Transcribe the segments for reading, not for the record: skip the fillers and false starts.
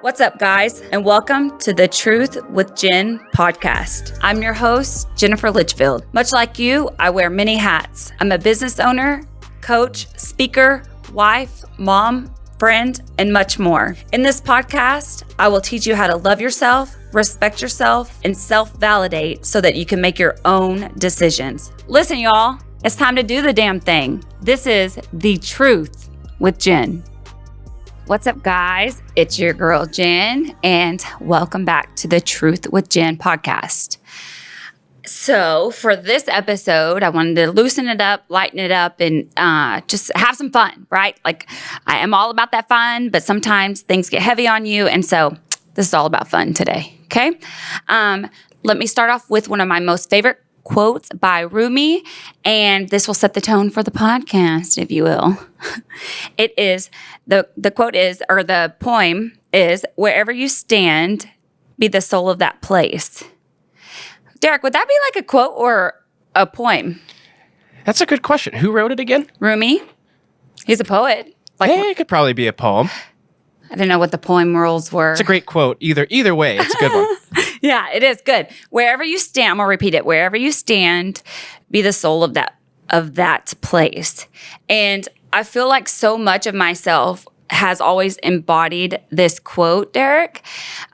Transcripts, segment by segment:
What's up, guys, and welcome to the Truth with Jenn podcast. I'm your host, Jennifer Litchfield. Much like you, I wear many hats. I'm a business owner, coach, speaker, wife, mom, friend, and much more. In this podcast, I will teach you how to love yourself, respect yourself, and self-validate so that you can make your own decisions. Listen, y'all, it's time to do the damn thing. This is The Truth with Jenn. What's up, guys? It's your girl, Jenn, and welcome back to the Truth with Jenn podcast. So for this episode, I wanted to loosen it up, lighten it up, and just have some fun, right? Like, I am all about that fun, but sometimes things get heavy on you, and so this is all about fun today, okay? Let me start off with one of my most favorite quotes by Rumi, and this will set the tone for the podcast, if you will. It is, the quote is, or the poem is, wherever you stand, be the soul of that place. Derek, would that be like a quote or a poem? That's a good question. Who wrote it again? Rumi. He's a poet. Like, it could probably be a poem. I don't know what the poem rules were. It's a great quote. Either way, it's a good one. Yeah, it is good. Wherever you stand, I'm gonna repeat it. Wherever you stand, be the soul of that place. And I feel like so much of myself has always embodied this quote, Derek.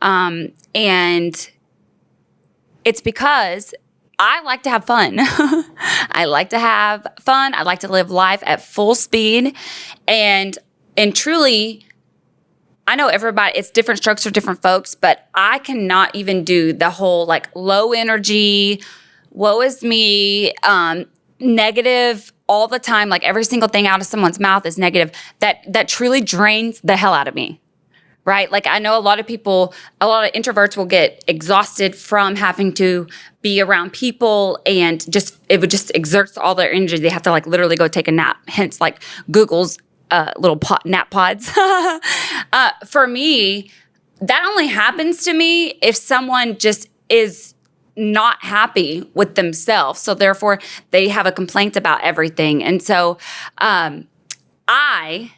And it's because I like to have fun. I like to have fun. I like to live life at full speed. And truly, I know everybody, it's different strokes for different folks, but I cannot even do the whole like low energy, woe is me, negative all the time, like every single thing out of someone's mouth is negative. That truly drains the hell out of me, right? Like I know a lot of introverts will get exhausted from having to be around people and it would just exerts all their energy. They have to like literally go take a nap, hence like Google's little nap pods. For me, that only happens to me if someone just is not happy with themselves. So therefore, they have a complaint about everything. And so I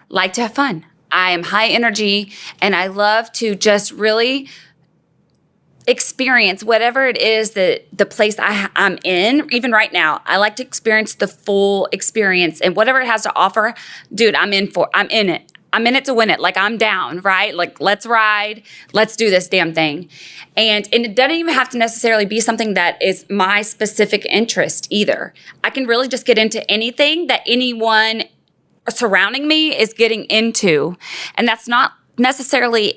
like to have fun. I am high energy, and I love to just really experience whatever it is that the place I'm in. Even right now, I like to experience the full experience, and whatever it has to offer, dude, I'm in it. I'm in it to win it. Like I'm down, right? Like let's ride, let's do this damn thing. And it doesn't even have to necessarily be something that is my specific interest either. I can really just get into anything that anyone surrounding me is getting into. And that's not necessarily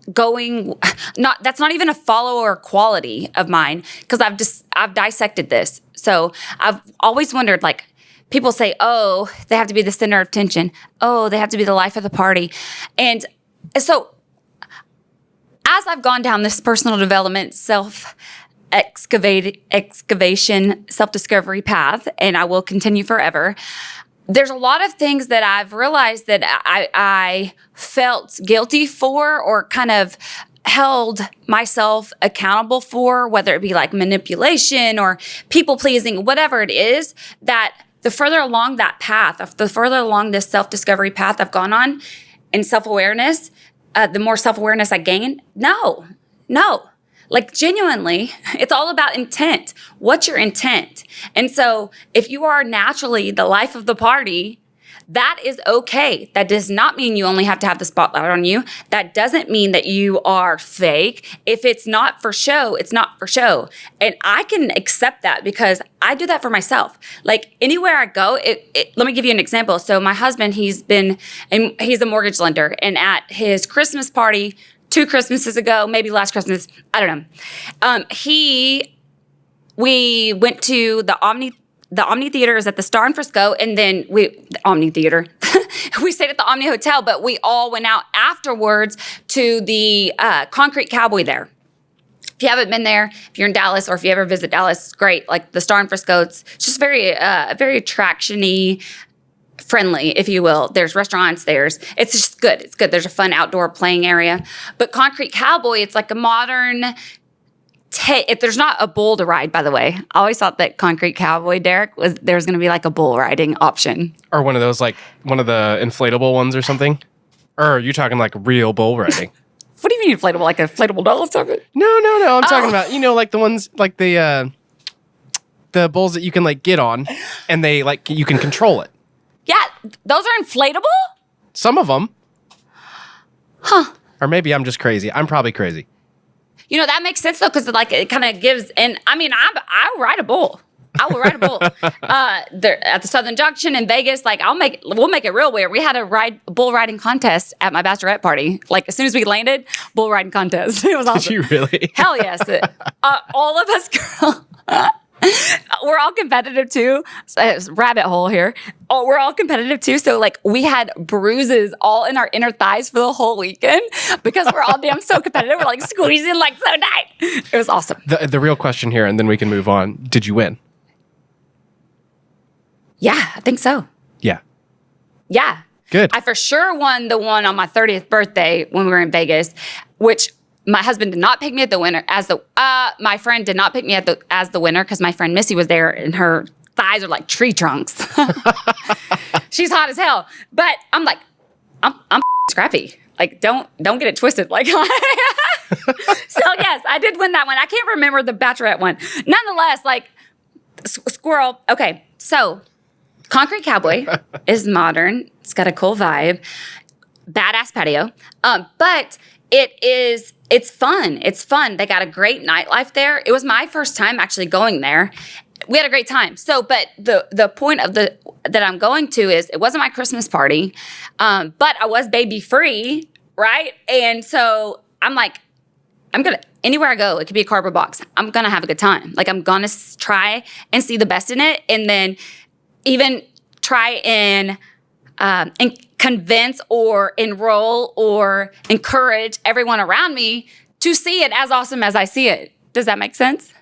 that's not even a follower quality of mine, because I've dissected this. So I've always wondered, like, people say, oh, they have to be the center of attention. Oh, they have to be the life of the party. And so as I've gone down this personal development, excavation, self-discovery path, and I will continue forever, there's a lot of things that I've realized that I felt guilty for or kind of held myself accountable for, whether it be like manipulation or people pleasing, whatever it is, that the further along that path, the further along this self-discovery path I've gone on and self-awareness, the more self-awareness I gain. No. Like genuinely, it's all about intent. What's your intent? And so if you are naturally the life of the party, that is okay. That does not mean you only have to have the spotlight on you. That doesn't mean that you are fake. If it's not for show, it's not for show. And I can accept that because I do that for myself. Like anywhere I go, let me give you an example. So my husband, he's a mortgage lender, and at his Christmas party 2 Christmases ago, maybe last Christmas, I don't know. We went to the Omni Theater is at the Star in Frisco, and then the Omni Theater. We stayed at the Omni Hotel, but we all went out afterwards to the Concrete Cowboy there. If you haven't been there, if you're in Dallas, or if you ever visit Dallas, it's great. Like the Star in Frisco, it's just very attraction-y, friendly, if you will. There's restaurants, it's just good. It's good. There's a fun outdoor playing area. But Concrete Cowboy, it's like a modern if there's not a bull to ride, by the way. I always thought that Concrete Cowboy, Derek, there was going to be like a bull riding option. Or one of those, like one of the inflatable ones or something. Or are you talking like real bull riding? What do you mean inflatable? Like an inflatable doll or something? No. I'm talking about, like the ones, like the bulls that you can like get on and they like, you can control it. Yeah, those are inflatable? Some of them. Huh. Or maybe I'm just crazy. I'm probably crazy. That makes sense though, because like it kind of gives, and I mean, I'll ride a bull. I will ride a bull. At the Southern Junction in Vegas, like we'll make it real weird. We had a bull riding contest at my bachelorette party. Like as soon as we landed, bull riding contest. It was awesome. Did you really? Hell yes. All of us girls. We're all competitive too. Rabbit hole here. Oh, we're all competitive too. So like we had bruises all in our inner thighs for the whole weekend because we're all damn so competitive. We're like squeezing like so tight. It was awesome. The real question here, and then we can move on. Did you win? Yeah, I think so. Yeah. Yeah. Good. I for sure won the one on my 30th birthday when we were in Vegas, which my husband did not pick me at the winner my friend did not pick me as the winner because my friend Missy was there and her thighs are like tree trunks. She's hot as hell. But I'm like, I'm scrappy. Like, don't get it twisted. Like, so yes, I did win that one. I can't remember the bachelorette one. Nonetheless, like, squirrel. Okay, so Concrete Cowboy is modern. It's got a cool vibe. Badass patio. But it's fun. It's fun. They got a great nightlife there. It was my first time actually going there. We had a great time. So, but the point of that I'm going to is it wasn't my Christmas party, but I was baby free, right? And so I'm like, anywhere I go, it could be a cardboard box. I'm gonna have a good time. Like I'm gonna try and see the best in it, and then even try and convince or enroll or encourage everyone around me to see it as awesome as I see it. Does that make sense?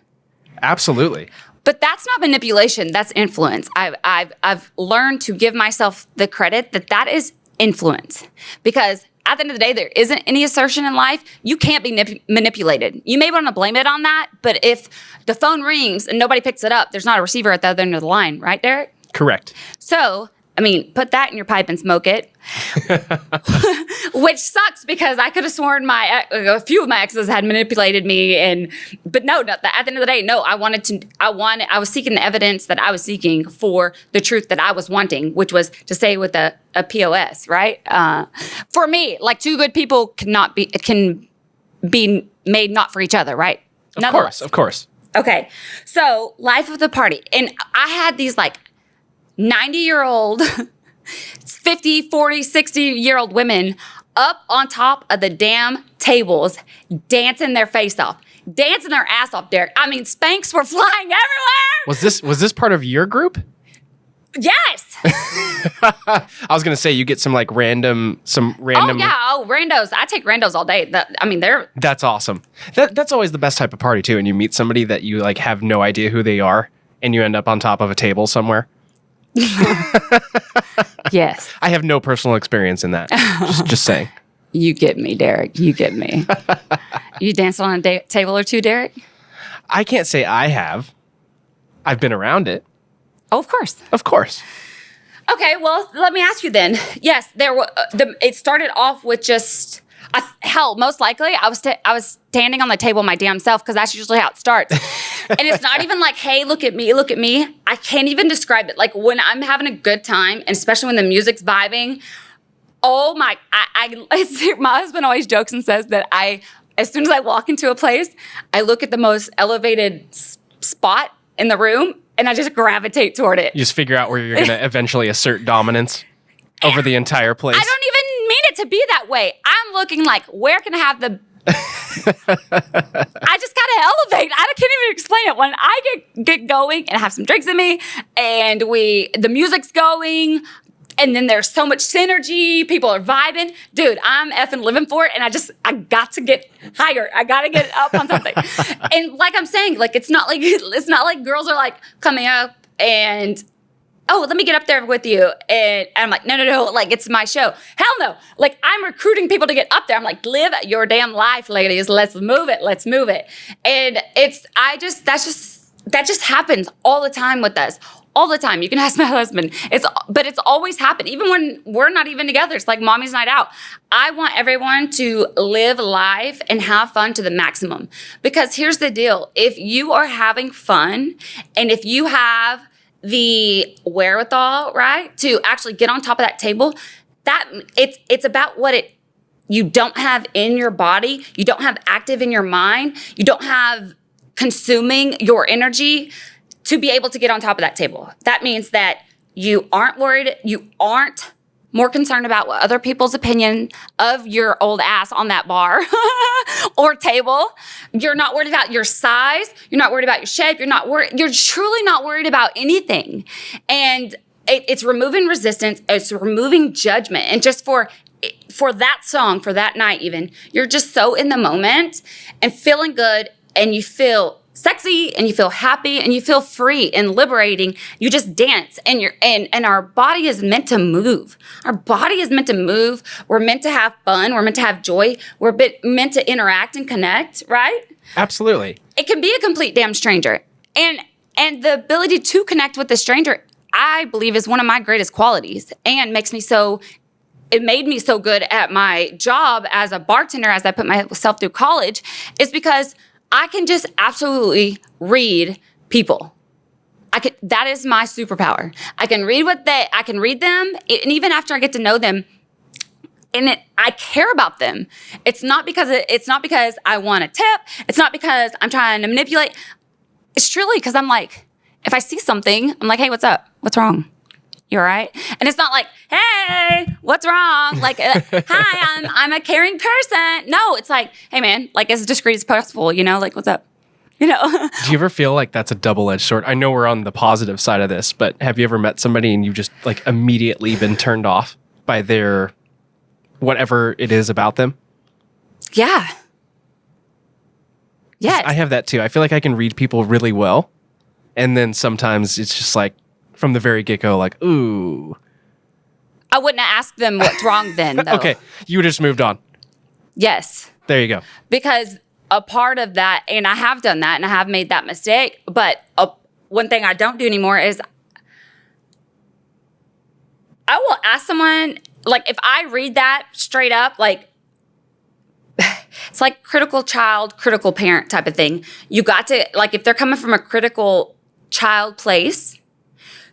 Absolutely. But that's not manipulation. That's influence. I've learned to give myself the credit that is influence, because at the end of the day, there isn't any assertion in life. You can't be manipulated. You may want to blame it on that, but if the phone rings and nobody picks it up, there's not a receiver at the other end of the line, right, Derek? Correct. So, I mean, put that in your pipe and smoke it, which sucks because I could have sworn a few of my exes had manipulated me, but no, at the end of the day, no. I was seeking the evidence that I was seeking for the truth that I was wanting, which was to stay with a POS, right? For me, like two good people can be made not for each other, right? Of course. Okay, so life of the party, and I had these like 90-year-old, 50, 40, 60-year-old women up on top of the damn tables, dancing their face off, dancing their ass off, Derek. I mean, Spanx were flying everywhere. Was this part of your group? Yes. I was gonna say you get some random. Oh yeah, randos. I take randos all day. That's awesome. That's always the best type of party too. And you meet somebody that you have no idea who they are, and you end up on top of a table somewhere. Yes. I have no personal experience in that. Just saying. You get me, Derek. You get me. You danced on a table or two, Derek? I can't say I have. I've been around it. Oh, of course. Of course. Okay, well, let me ask you then. Yes, it started off with just most likely I was standing on the table my damn self, because that's usually how it starts. And it's not even like, hey, look at me, look at me. I can't even describe it. Like when I'm having a good time, and especially when the music's vibing, oh my, my husband always jokes and says that as soon as I walk into a place, I look at the most elevated spot in the room and I just gravitate toward it. You just figure out where you're going to eventually assert dominance over the entire place. I don't even mean it to be that way. I'm looking like, where can I have the... I just gotta elevate. I can't even explain it. When I get going and have some drinks in me, and the music's going, and then there's so much synergy, people are vibing. Dude, I'm effing living for it, and I got to get higher. I gotta get up on something. And like I'm saying, like it's not like girls are like coming up and oh, let me get up there with you. And I'm like, no, like, it's my show. Hell no. Like, I'm recruiting people to get up there. I'm like, live your damn life, ladies. Let's move it. And that just happens all the time with us. All the time. You can ask my husband. But it's always happened. Even when we're not even together. It's like mommy's night out. I want everyone to live life and have fun to the maximum. Because here's the deal. If you are having fun and if you have the wherewithal, right, to actually get on top of that table, that it's about what you don't have in your body, you don't have active in your mind, you don't have consuming your energy to be able to get on top of that table. That means that you aren't worried, you aren't more concerned about what other people's opinion of your old ass on that bar or table. You're not worried about your size. You're not worried about your shape. You're truly not worried about anything. And it's removing resistance. It's removing judgment. And just for that song, for that night even, you're just so in the moment and feeling good, and you feel sexy and you feel happy and you feel free and liberating. You just dance, and our body is meant to move. Our body is meant to move. We're meant to have fun. We're meant to have joy. We're meant to interact and connect, right? Absolutely. It can be a complete damn stranger. And the ability to connect with the stranger, I believe, is one of my greatest qualities and it made me so good at my job as a bartender as I put myself through college, is because I can just absolutely read people. That is my superpower. I can read them, and even after I get to know them, I care about them. It's not because I want a tip. It's not because I'm trying to manipulate. It's truly because I'm like, if I see something, I'm like, hey, what's up? What's wrong? You all right? And it's not like, hey, what's wrong? Like, hi, I'm a caring person. No, it's like, hey, man, like, as discreet as possible, like, what's up? Do you ever feel like that's a double-edged sword? I know we're on the positive side of this, but have you ever met somebody and you've just, like, immediately been turned off by their whatever it is about them? Yeah. Yes. I have that, too. I feel like I can read people really well, and then sometimes it's just like, from the very get-go, like, ooh. I wouldn't have asked them what's wrong then, though. Okay, you just moved on. Yes. There you go. Because a part of that, and I have done that, and I have made that mistake, but one thing I don't do anymore is I will ask someone, like, if I read that straight up, like, it's like critical child, critical parent type of thing. You got to, like, if they're coming from a critical child place,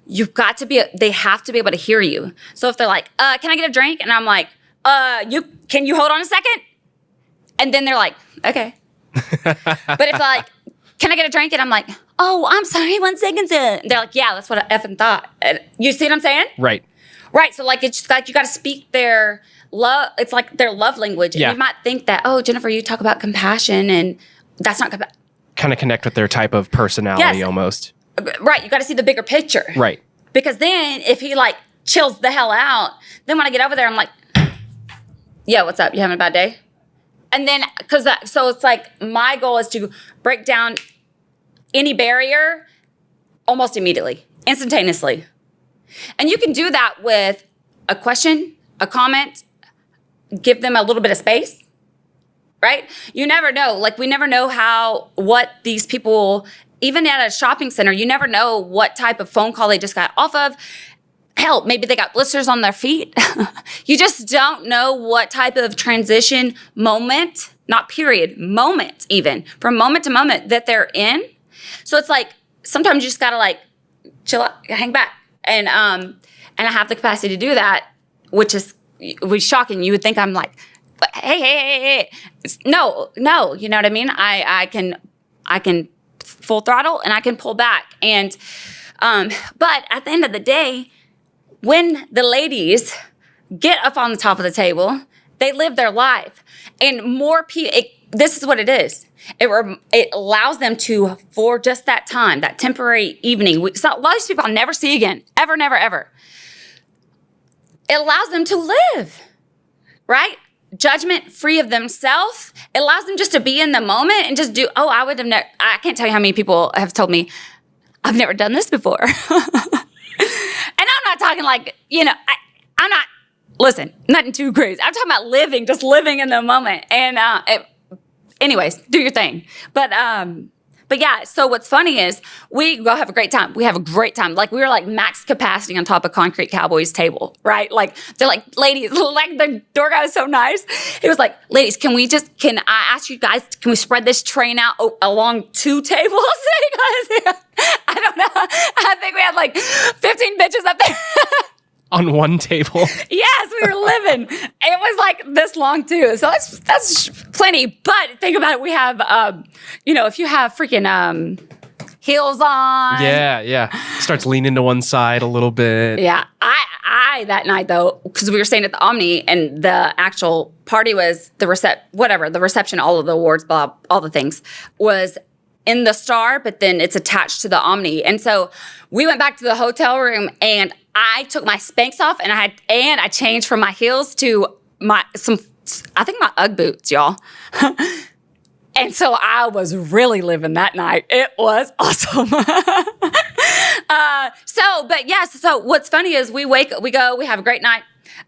they have to be able to hear you. So if they're like, can I get a drink? And I'm like, can you hold on a second? And then they're like, okay. But if like, can I get a drink? And I'm like, oh, I'm sorry, 1 second. They're like, yeah, that's what I effing thought. And you see what I'm saying? Right. Right. So like, it's just like, you got to speak their love. It's like their love language. And you might think that, oh, Jennifer, you talk about compassion, and that's not kind of connect with their type of personality almost. Right. You got to see the bigger picture. Right. Because then if he like chills the hell out, then when I get over there, I'm like, yeah, what's up? You having a bad day? And then, so it's like, my goal is to break down any barrier almost immediately, instantaneously. And you can do that with a question, a comment, give them a little bit of space, right? You never know. Like, we never know what these people, even at a shopping center, you never know what type of phone call they just got off of. Hell, maybe they got blisters on their feet. You just don't know what type of transition moment, not period, moment even, from moment to moment that they're in. So it's like, sometimes you just gotta like chill out, hang back. And I have the capacity to do that, which is shocking. You would think I'm like, hey. No, you know what I mean? I can full throttle and I can pull back. And, but at the end of the day, when the ladies get up on the top of the table, they live their life. And more people, this is what it is. It allows them to, for just that time, that temporary evening. A lot of these people I'll never see again. Ever, never, ever. It allows them to live, right? Judgment free of themselves. It allows them just to be in the moment and just do, I can't tell you how many people have told me, I've never done this before. I'm not talking like, I'm not, listen, nothing too crazy. I'm talking about just living in the moment. And anyways, do your thing. But yeah, so what's funny is we go have a great time. We have a great time. Like we were like max capacity on top of Concrete Cowboy's table, right? Like they're like, ladies, like the door guy was so nice. He was like, ladies, can I ask you guys, can we spread this train out along 2 tables? Because I don't know. I think we had like 15 bitches up there. On one table. Yes, we were living. It was like this long too. So that's plenty. But think about it. We have, if you have freaking heels on. Yeah. Starts leaning to one side a little bit. Yeah. I that night though, because we were staying at the Omni and the actual party was the reception, all of the awards, blah, all the things was in the Star, but then it's attached to the Omni. And so we went back to the hotel room and I took my Spanx off and I changed from my heels to my Ugg boots, y'all. And so I was really living that night. It was awesome. So what's funny is we go, we have a great night.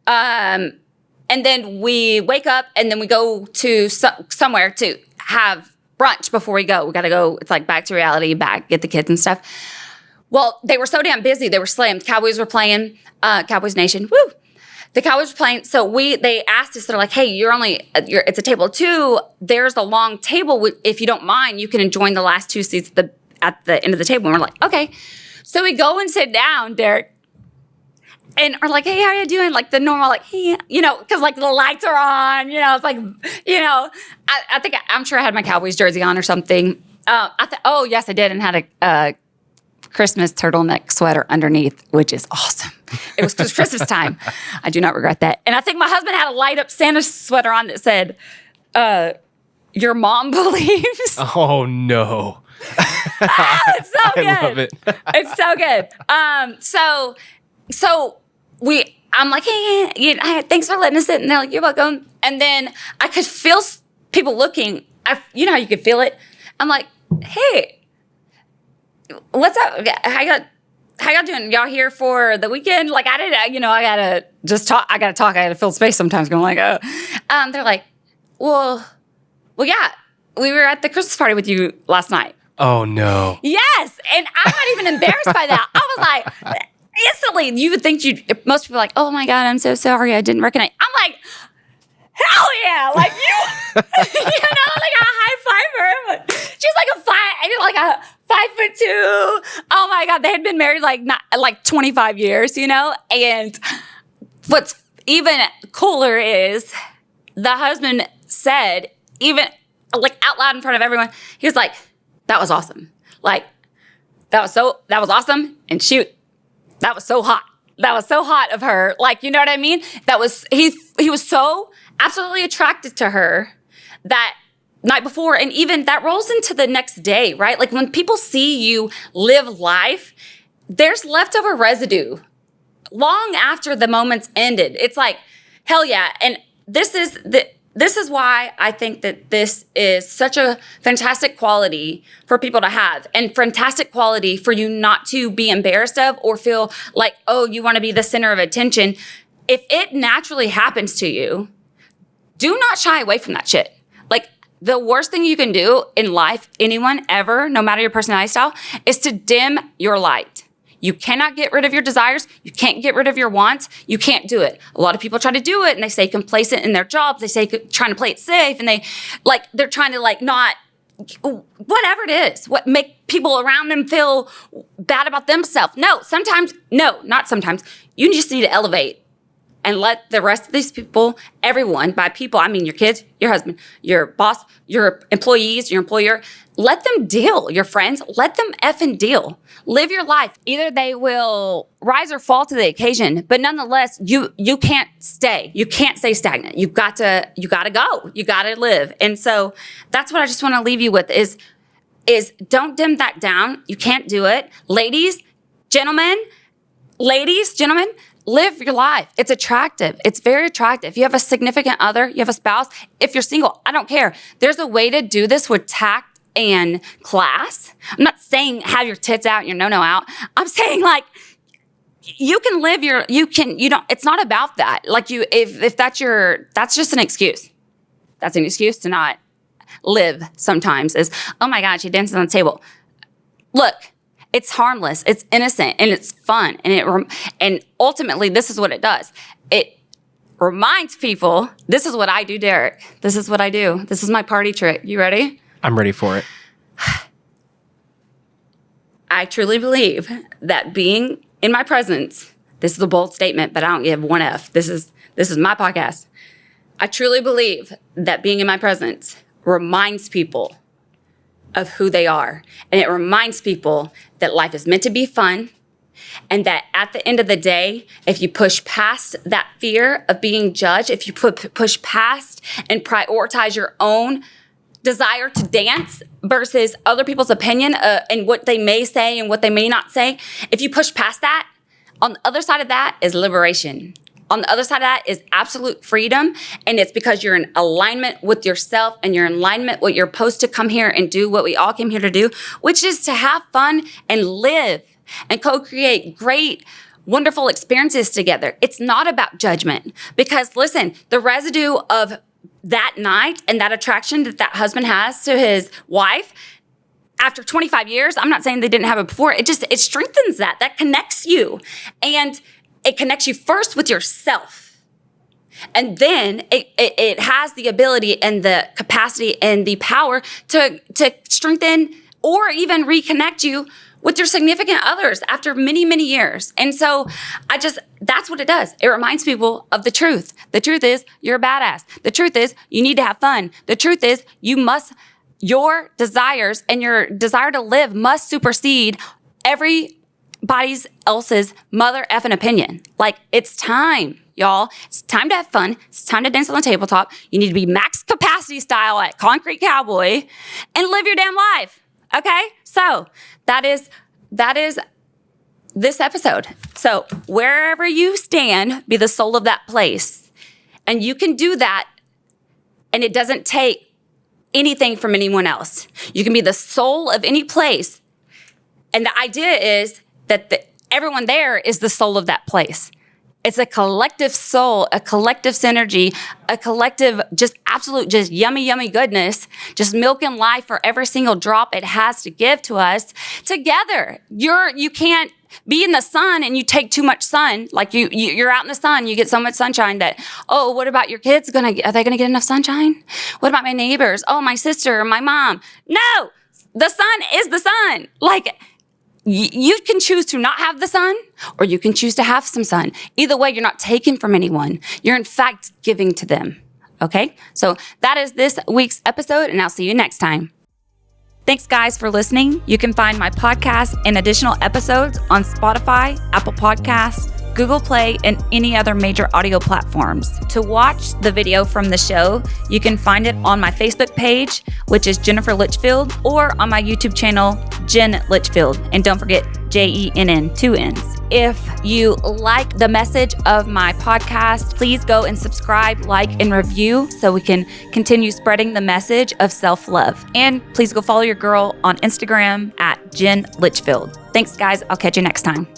And then we wake up and then we go to somewhere to have brunch before we go. We got to go. It's like back to reality, get the kids and stuff. Well, they were so damn busy. They were slammed. Cowboys were playing, Cowboys Nation. Woo! The Cowboys were playing. So they asked us, they're like, hey, it's a table of 2. There's a long table. If you don't mind, you can join the last 2 seats at the end of the table. And we're like, okay. So we go and sit down, Derek. And we're like, hey, how are you doing? Like the normal, like, hey, because like the lights are on, it's like, I'm sure I had my Cowboys jersey on or something. Oh, yes, I did. And had a Christmas turtleneck sweater underneath, which is awesome. It was Christmas time. I do not regret that. And I think my husband had a light up Santa sweater on that said, your mom believes. Oh, no. It's so good. I love it. It's so good. So I'm like, hey, thanks for letting us sit. And they're like, you're welcome. And then I could feel people looking. You know how you could feel it? I'm like, hey, what's up? How y'all doing? Y'all here for the weekend? Like I gotta just talk. I gotta fill space sometimes. Going like, they're like, well, yeah, we were at the Christmas party with you last night. Oh no. Yes, and I'm not even embarrassed by that. I was like, instantly, you would think most people are like, oh my God, I'm so sorry, I didn't recognize. I'm like, hell yeah, like you, like a high fiver. She's like a 5'2". Oh my God, they had been married like 25 years, And what's even cooler is the husband said, even like out loud in front of everyone, he was like, that was awesome. Like that was awesome, and that was so hot. That was so hot of her. Like, you know what I mean? He was so absolutely attracted to her that night before. And even that rolls into the next day, right? Like when people see you live life, there's leftover residue long after the moment's ended. It's like, hell yeah. And this is why I think that this is such a fantastic quality for people to have, and fantastic quality for you not to be embarrassed of or feel like, oh, you want to be the center of attention. If it naturally happens to you, do not shy away from that shit. Like the worst thing you can do in life, anyone ever, no matter your personality style, is to dim your light. You cannot get rid of your desires. You can't get rid of your wants. You can't do it. A lot of people try to do it and they stay complacent in their jobs. They say trying to play it safe, and they're trying to not, whatever it is, what make people around them feel bad about themselves. Not sometimes. You just need to elevate and let the rest of these people, everyone, by people, I mean your kids, your husband, your boss, your employees, your employer, let them deal. Your friends, let them effing deal. Live your life. Either they will rise or fall to the occasion, but nonetheless, you can't stay. You can't stay stagnant. You got to go. You got to live. And so that's what I just want to leave you with is don't dim that down. You can't do it. Ladies, gentlemen, live your life. It's attractive. It's very attractive. If you have a significant other, you have a spouse, if you're single, I don't care. There's a way to do this with tact and class. I'm not saying have your tits out, your no-no out. I'm saying you can live it's not about that. Like if that's just an excuse. That's an excuse to not live sometimes is, oh my God, she dances on the table. Look, it's harmless, it's innocent, and it's fun. And ultimately, this is what it does. It reminds people, this is what I do, Derek. This is what I do. This is my party trick. You ready? I'm ready for it. I truly believe that being in my presence, this is a bold statement, but I don't give one F. This is my podcast. I truly believe that being in my presence reminds people of who they are. And it reminds people that life is meant to be fun. And that at the end of the day, if you push past that fear of being judged, if you push past and prioritize your own desire to dance versus other people's opinion and what they may say and what they may not say, if you push past that, on the other side of that is liberation. On the other side of that is absolute freedom. And it's because you're in alignment with yourself and you're in alignment with what you're supposed to come here and do what we all came here to do, which is to have fun and live and co-create great, wonderful experiences together. It's not about judgment because listen, the residue of that night and that attraction that husband has to his wife after 25 years, I'm not saying they didn't have it before. It strengthens that connects you. And it connects you first with yourself. And then it has the ability and the capacity and the power to strengthen or even reconnect you with your significant others after many, many years. And so that's what it does. It reminds people of the truth. The truth is you're a badass. The truth is you need to have fun. The truth is your desires and your desire to live must supersede everybody's else's mother effing opinion. Like it's time, y'all. It's time to have fun. It's time to dance on the tabletop. You need to be max capacity style at Concrete Cowboy and live your damn life. Okay? So that is this episode. So wherever you stand, be the soul of that place. And you can do that, and it doesn't take anything from anyone else. You can be the soul of any place. And the idea is that everyone there is the soul of that place. It's a collective soul, a collective synergy, a collective just yummy, yummy goodness, just milking life for every single drop it has to give to us together. You can't be in the sun and you take too much sun. Like you're out in the sun, you get so much sunshine that, oh, what about your kids? Are they gonna get enough sunshine? What about my neighbors? Oh, my sister, my mom. No, the sun is the sun. Like, you can choose to not have the sun, or you can choose to have some sun. Either way, you're not taking from anyone. You're in fact giving to them. Okay? So that is this week's episode, and I'll see you next time. Thanks, guys, for listening. You can find my podcast and additional episodes on Spotify, Apple Podcasts, Google Play, and any other major audio platforms. To watch the video from the show, you can find it on my Facebook page, which is Jennifer Litchfield, or on my YouTube channel, Jenn Litchfield. And don't forget JENN, 2 N's. If you like the message of my podcast, please go and subscribe, like, and review so we can continue spreading the message of self-love. And please go follow your girl on Instagram at Jenn Litchfield. Thanks, guys. I'll catch you next time.